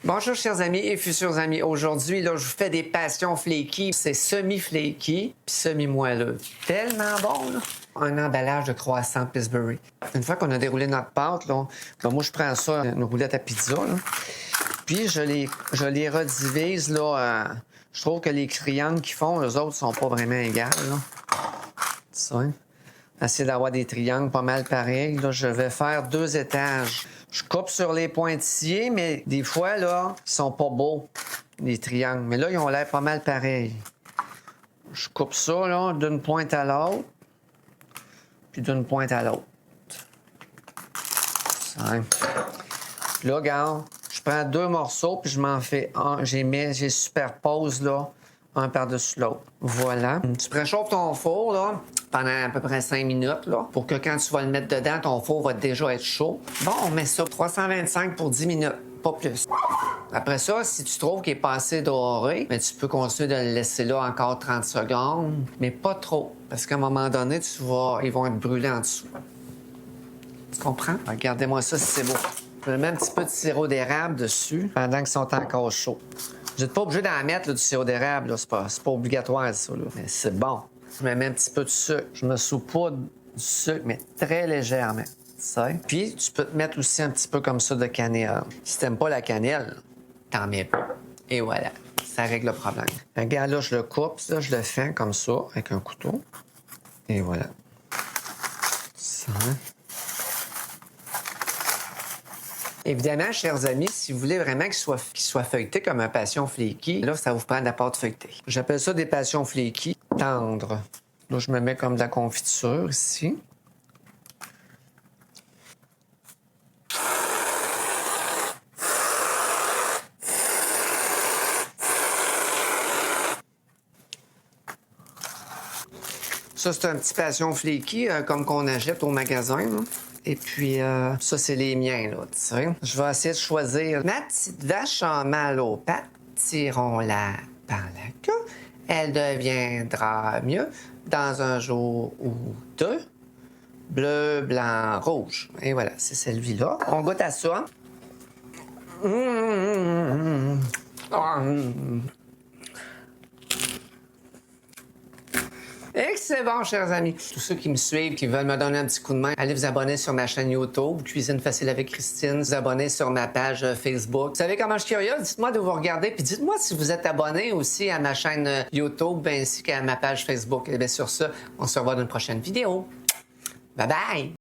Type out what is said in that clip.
Bonjour chers amis et futurs amis. Aujourd'hui, là, je vous fais des passions flaky. C'est semi-flaky puis semi-moelleux. Tellement bon, là. Un emballage de croissant Pillsbury. Une fois qu'on a déroulé notre pâte, là, ben moi, je prends ça, une roulette à pizza, là. Puis, je les redivise, là. Je trouve que les triangles qu'ils font, eux autres, sont pas vraiment égales, là. Ça, hein? Essayer d'avoir des triangles pas mal pareils. Là, je vais faire 2 étages. Je coupe sur les pointillés, mais des fois, là, ils sont pas beaux, les triangles. Mais là, ils ont l'air pas mal pareils. Je coupe ça, là, d'une pointe à l'autre, puis d'une pointe à l'autre. Ça. Puis là, regarde, je prends 2 morceaux, puis je m'en fais un. J'ai superpose, là, un par-dessus l'autre. Voilà. Tu préchauffes ton four, là, pendant à peu près 5 minutes, là, pour que quand tu vas le mettre dedans, ton four va déjà être chaud. Bon, on met ça 325 pour 10 minutes, pas plus. Après ça, si tu trouves qu'il est pas assez doré, mais tu peux continuer de le laisser là encore 30 secondes, mais pas trop, parce qu'à un moment donné, ils vont être brûlés en dessous. Tu comprends? Regardez-moi ça si c'est beau. Je mets un petit peu de sirop d'érable dessus pendant qu'ils sont encore chauds. Vous n'êtes pas obligé d'en mettre là, du sirop d'érable, c'est pas obligatoire ça, là. Mais c'est bon. Je me mets un petit peu de sucre. Je me saupoudre du sucre, mais très légèrement. Ça. Puis tu peux te mettre aussi un petit peu comme ça de cannelle. Si t'aimes pas la cannelle, t'en mets pas. Et voilà, ça règle le problème. Regarde là, je le coupe, là, je le fais comme ça avec un couteau. Et voilà. Ça. Évidemment, chers amis, si vous voulez vraiment qu'il soit feuilleté comme un passion flaky, là, ça vous prend de la pâte feuilletée. J'appelle ça des passions flaky tendres. Là, je me mets comme de la confiture ici. Ça, c'est un petit passion flaky, comme qu'on achète au magasin, là. Et puis, ça, c'est les miens, là, tu sais. Je vais essayer de choisir. Ma petite vache en mal aux pattes, tirons-la par la queue. Elle deviendra mieux dans un jour ou deux. Bleu, blanc, rouge. Et voilà, c'est celle-là. On goûte à ça. Excellent, chers amis. Tous ceux qui me suivent, qui veulent me donner un petit coup de main, allez vous abonner sur ma chaîne YouTube, Cuisine Facile avec Christine. Vous abonner sur ma page Facebook. Vous savez comment je suis curieux? Dites-moi de vous regarder, puis dites-moi si vous êtes abonné aussi à ma chaîne YouTube, ainsi qu'à ma page Facebook. Et bien sur ça, on se revoit dans une prochaine vidéo. Bye bye!